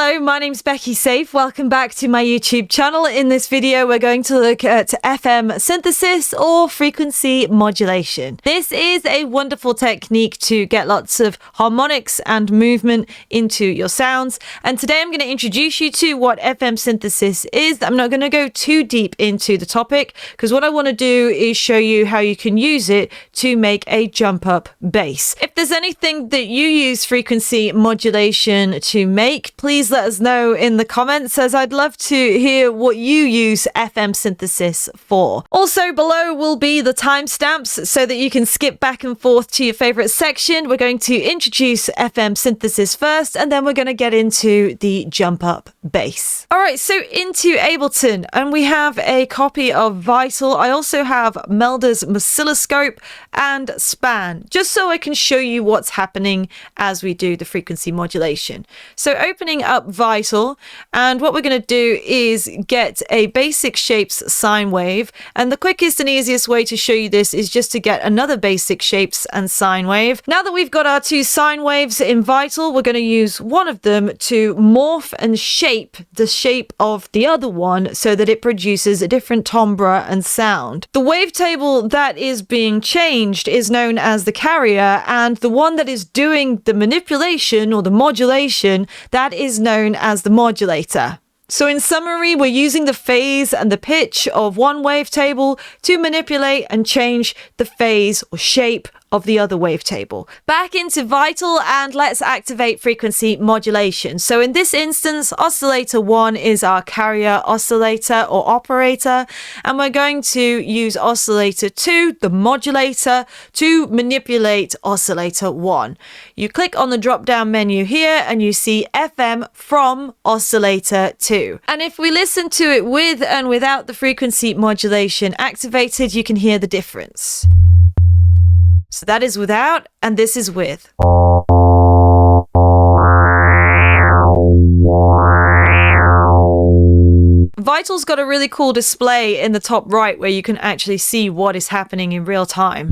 Hello, my name's Becky Safe. Welcome back to my YouTube channel. In this video, we're going to look at FM synthesis or frequency modulation. This is a wonderful technique to get lots of harmonics and movement into your sounds. And today I'm going to introduce you to what FM synthesis is. I'm not going to go too deep into the topic because what I want to do is show you how you can use it to make a jump up bass. If there's anything that you use frequency modulation to make, please let us know in the comments, as I'd love to hear what you use FM synthesis for. Also below will be the timestamps so that you can skip back and forth to your favorite section. We're going to introduce FM synthesis first, and then we're going to get into the jump up bass. All right, so into Ableton, and we have a copy of Vital. I also have Melda's oscilloscope and Span, just so I can show you what's happening as we do the frequency modulation. So opening up Vital, and what we're going to do is get a basic shapes sine wave, and the quickest and easiest way to show you this is just to get another basic shapes and sine wave. Now that we've got our two sine waves in Vital, we're going to use one of them to morph and shape the shape of the other one so that it produces a different timbre and sound. The wavetable that is being changed is known as the carrier, and the one that is doing the manipulation or the modulation, that is known as the modulator. So in summary, we're using the phase and the pitch of one wavetable to manipulate and change the phase or shape of the other wavetable. Back into Vital, and let's activate frequency modulation. So in this instance, oscillator 1 is our carrier oscillator or operator, and we're going to use oscillator 2, the modulator, to manipulate oscillator 1. You click on the drop down menu here and you see FM from oscillator 2. And if we listen to it with and without the frequency modulation activated, you can hear the difference. So that is without, and this is with. Vital's got a really cool display in the top right where you can actually see what is happening in real time.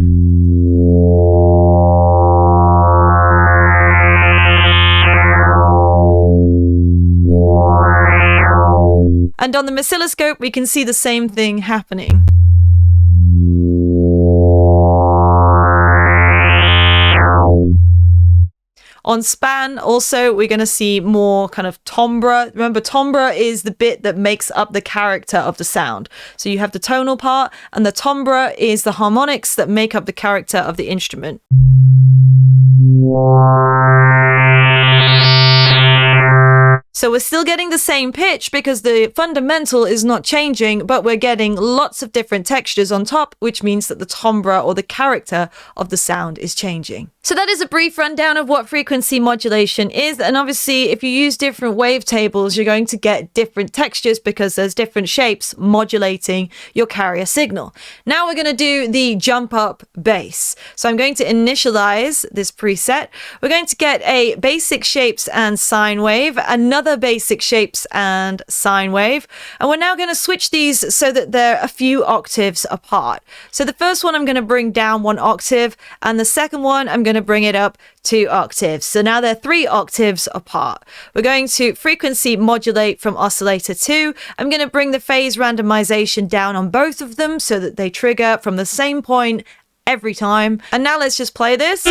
And on the oscilloscope, we can see the same thing happening. On Span, also, we're going to see more kind of timbre. Remember, timbre is the bit that makes up the character of the sound. So you have the tonal part, and the timbre is the harmonics that make up the character of the instrument. So we're still getting the same pitch because the fundamental is not changing, but we're getting lots of different textures on top, which means that the timbre or the character of the sound is changing. So that is a brief rundown of what frequency modulation is. And obviously, if you use different wavetables, you're going to get different textures because there's different shapes modulating your carrier signal. Now we're going to do the jump up bass. So I'm going to initialize this preset. We're going to get a basic shapes and sine wave, another basic shapes and sine wave, and we're now going to switch these so that they're a few octaves apart. So the first one I'm going to bring down 1 octave, and the second one I'm going to bring it up 2 octaves. So now they're 3 octaves apart. We're going to frequency modulate from oscillator 2. I'm going to bring the phase randomization down on both of them so that they trigger from the same point every time. And now let's just play this.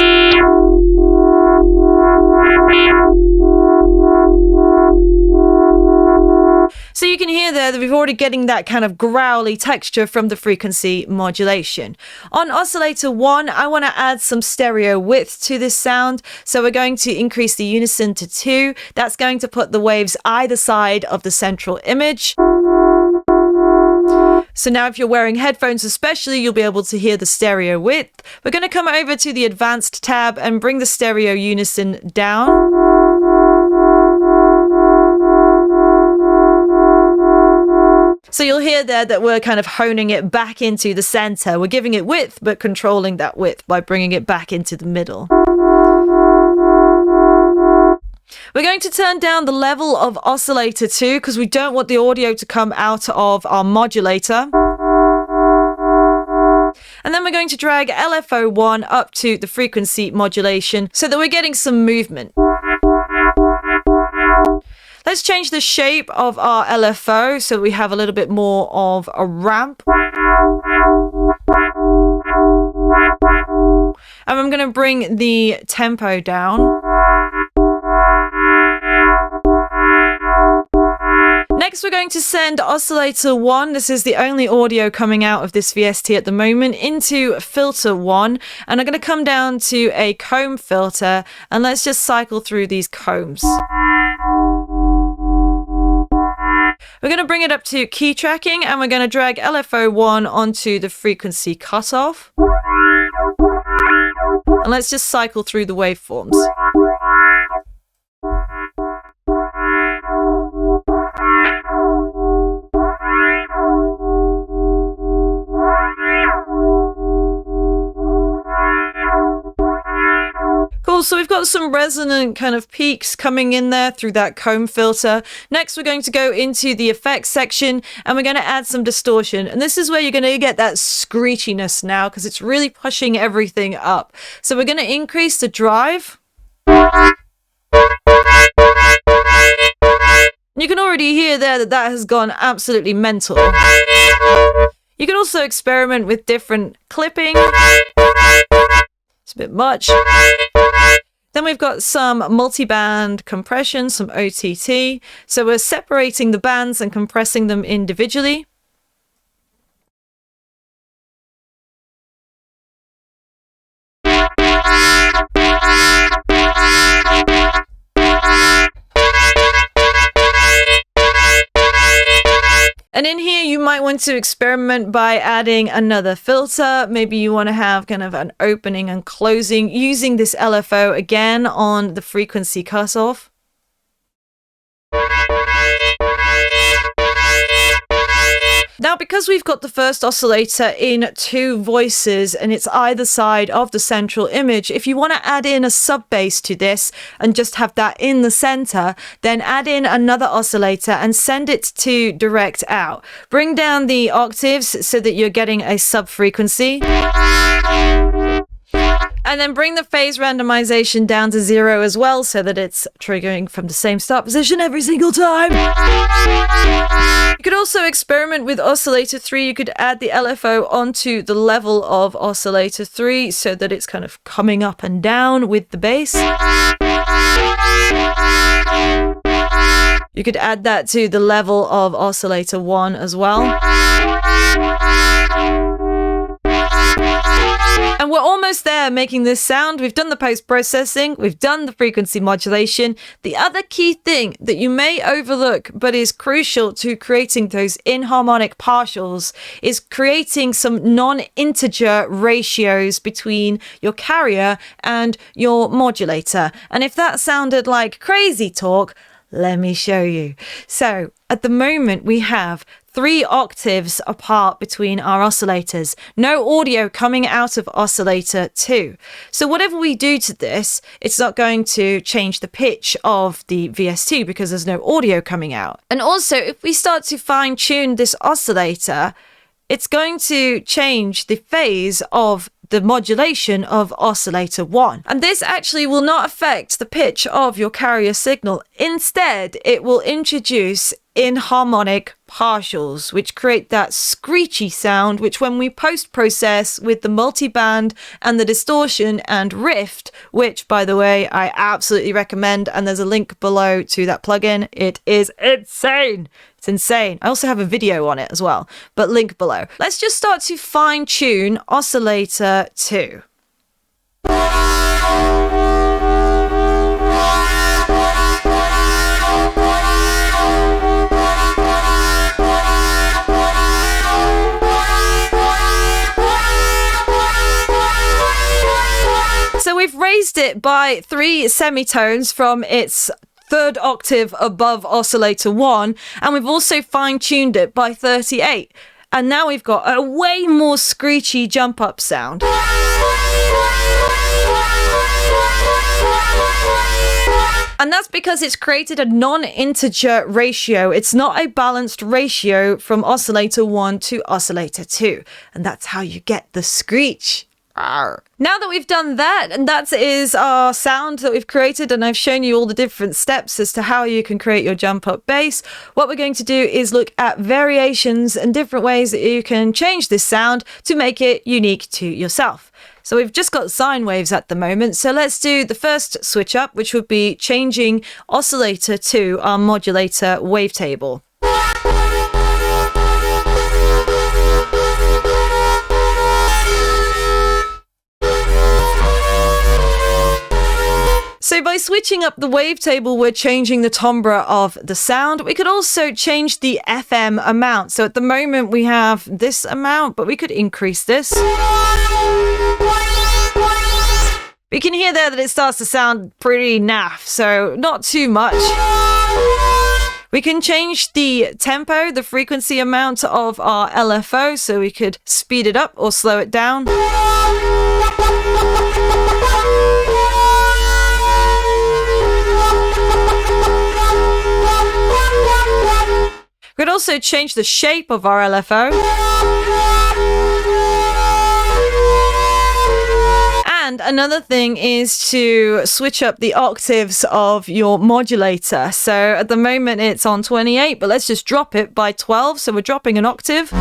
So you can hear there that we've already getting that kind of growly texture from the frequency modulation. On oscillator 1, I want to add some stereo width to this sound. So we're going to increase the unison to 2. That's going to put the waves either side of the central image. So now if you're wearing headphones especially, you'll be able to hear the stereo width. We're going to come over to the advanced tab and bring the stereo unison down. So you'll hear there that we're kind of honing it back into the center. We're giving it width, but controlling that width by bringing it back into the middle. We're going to turn down the level of oscillator 2 because we don't want the audio to come out of our modulator. And then we're going to drag LFO1 up to the frequency modulation so that we're getting some movement. let's change the shape of our LFO so we have a little bit more of a ramp. And I'm going to bring the tempo down. Next, we're going to send oscillator 1, this is the only audio coming out of this VST at the moment, into filter 1. And I'm going to come down to a comb filter, and let's just cycle through these combs. We're going to bring it up to key tracking, and we're going to drag LFO 1 onto the frequency cutoff. And let's just cycle through the waveforms. Cool, so we've got some resonant kind of peaks coming in there through that comb filter. Next, we're going to go into the effects section and we're going to add some distortion. And this is where you're going to get that screechiness now because it's really pushing everything up. So we're going to increase the drive. You can already hear there that that has gone absolutely mental. You can also experiment with different clipping. It's a bit much. Then we've got some multi-band compression, some OTT. So we're separating the bands and compressing them individually. And in here, you might want to experiment by adding another filter. Maybe you want to have kind of an opening and closing using this LFO again on the frequency cutoff. Now, because we've got the first oscillator in two voices and it's either side of the central image, if you want to add in a sub bass to this and just have that in the center, then add in another oscillator and send it to direct out. Bring down the octaves so that you're getting a sub frequency. And then bring the phase randomization down to 0 as well so that it's triggering from the same start position every single time. You could also experiment with oscillator 3. You could add the LFO onto the level of oscillator 3 so that it's kind of coming up and down with the bass. You could add that to the level of oscillator 1 as well. And we're almost there making this sound. We've done the post-processing, we've done the frequency modulation. The other key thing that you may overlook but is crucial to creating those inharmonic partials is creating some non-integer ratios between your carrier and your modulator. And if that sounded like crazy talk, let me show you. So at the moment we have 3 octaves apart between our oscillators. No audio coming out of oscillator 2. So whatever we do to this, it's not going to change the pitch of the VST because there's no audio coming out. And also, if we start to fine tune this oscillator, it's going to change the phase of the modulation of oscillator 1. And this actually will not affect the pitch of your carrier signal. Instead, it will introduce inharmonic partials, which create that screechy sound, which when we post-process with the multiband and the distortion and rift, which by the way, I absolutely recommend, and there's a link below to that plugin. It is insane. It's insane. I also have a video on it as well, but link below. Let's just start to fine tune oscillator 2. So we've raised it by 3 semitones from its 3rd octave above oscillator 1, and we've also fine-tuned it by 38. And now we've got a way more screechy jump-up sound. And that's because it's created a non-integer ratio. It's not a balanced ratio from oscillator 1 to oscillator 2. And that's how you get the screech. Now that we've done that, and that is our sound that we've created, and I've shown you all the different steps as to how you can create your jump up bass, what we're going to do is look at variations and different ways that you can change this sound to make it unique to yourself. So we've just got sine waves at the moment, so let's do the first switch up, which would be changing oscillator to our modulator wavetable. So by switching up the wavetable, we're changing the timbre of the sound. We could also change the FM amount. So at the moment we have this amount, but we could increase this. We can hear there that it starts to sound pretty naff, so not too much. We can change the tempo, the frequency amount of our LFO, so we could speed it up or slow it down. We could also change the shape of our LFO. And another thing is to switch up the octaves of your modulator. So at the moment it's on 28, but let's just drop it by 12. So we're dropping an octave.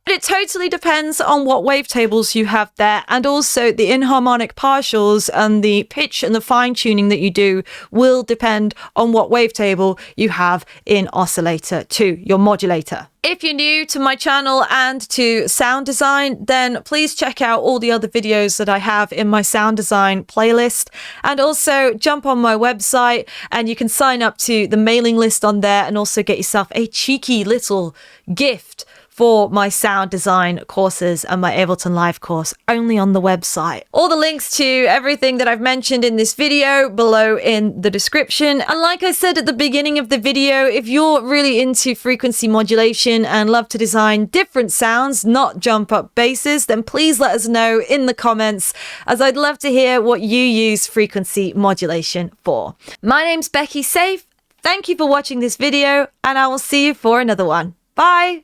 It totally depends on what wavetables you have there, and also the inharmonic partials and the pitch and the fine tuning that you do will depend on what wavetable you have in oscillator 2, your modulator. If you're new to my channel and to sound design, then please check out all the other videos that I have in my sound design playlist, and also jump on my website and you can sign up to the mailing list on there and also get yourself a cheeky little gift for my sound design courses and my Ableton Live course only on the website. All the links to everything that I've mentioned in this video below in the description. And like I said at the beginning of the video, if you're really into frequency modulation and love to design different sounds, not jump up basses, then please let us know in the comments, as I'd love to hear what you use frequency modulation for. My name's Becky Safe. Thank you for watching this video, and I will see you for another one. Bye!